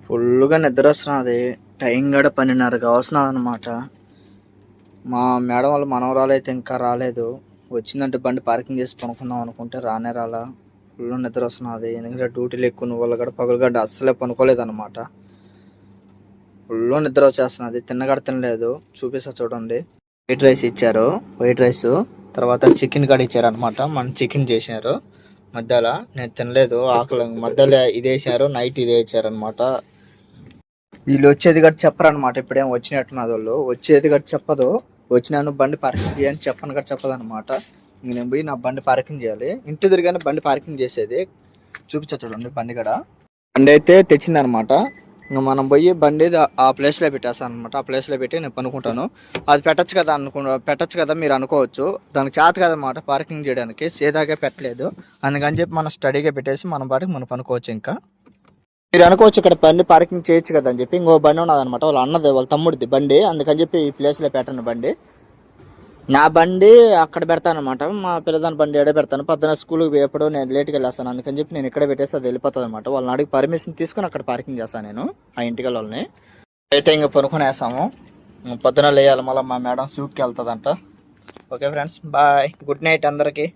ఫుల్గా నిద్ర వస్తున్నది. టైం కూడా 12:30 వస్తున్నది అనమాట. మా మేడం వాళ్ళ మనవరాలు అయితే ఇంకా రాలేదు. వచ్చిందంటే బండి పార్కింగ్ చేసి పనుకుందాం అనుకుంటే రానే రాలా. ఫుల్ నిద్ర వస్తున్నది. ఎందుకంటే డ్యూటీలు ఎక్కువ వల్ల కూడా పగలగడ్డ అస్సలే పనుకోలేదు అనమాట. ఫుల్ నిద్ర వచ్చేస్తున్నది. తిన్నగడ తినలేదు. చూపిస్తా చూడండి. వైట్ రైస్ ఇచ్చారు. వైట్ రైస్ తర్వాత చికెన్ కర్రీ ఇచ్చారు అనమాట. మన చికెన్ చేశారు మధ్యలో. నేను తినలేదు, ఆకలి. మధ్యలో ఇది వేసారు, నైట్ ఇది వేసారు అనమాట. వీళ్ళు వచ్చేది కూడా చెప్పరు అనమాట. ఇప్పుడేం వచ్చినట్టున్నది. వాళ్ళు వచ్చేది కూడా చెప్పదు. వచ్చినాను బండి పార్కింగ్ చేయని చెప్పను కూడా చెప్పదు అనమాట. ఇంక నేను పోయి నా బండి పార్కింగ్ చేయాలి. ఇంటి తిరిగానే బండి పార్కింగ్ చేసేది. చూపించా చూడండి బండి కూడా. బండి అయితే తెచ్చింది అనమాట. ఇంకా మనం పోయి బండి ఆ ప్లేస్లో పెట్టేస్తాను అనమాట. ఆ ప్లేస్లో పెట్టి నేను పనుకుంటాను. అది పెట్టచ్చు కదా మీరు అనుకోవచ్చు. దానికి చేత కదనమాట పార్కింగ్ చేయడానికి. సేదాగా పెట్టలేదు. అందుకని చెప్పి మనం స్టడీగా పెట్టేసి మనం పాటికి మనం పనుకోవచ్చు. ఇంకా మీరు అనుకోవచ్చు ఇక్కడ బండి పార్కింగ్ చేయొచ్చు కదా అని చెప్పి. ఇంకో బండి ఉన్నది అనమాట, వాళ్ళ అన్నది, వాళ్ళ తమ్ముడిది బండి. అందుకని చెప్పి ఈ ప్లేస్లో పెట్టాను బండి. నా బండి అక్కడ పెడతాను అనమాట. మా పిల్లదాని బండి ఎడ పెడతాను. పొద్దున స్కూల్కి పోయేప్పుడు నేను లేట్గా వెళ్ళేస్తాను. అందుకని చెప్పి నేను ఇక్కడ పెట్టేసి అది వెళ్ళిపోతుంది అనమాట. వాళ్ళని అడిగి పర్మిషన్ తీసుకుని అక్కడ పార్కింగ్ చేస్తాను నేను ఆ ఇంటికి వాళ్ళని. అయితే ఇంకా పనుకునేస్తాము. పొద్దున లేయాలి. మళ్ళీ మా మేడం షూట్కి వెళ్తుందంట. Okay friends, bye, good night అందరికీ.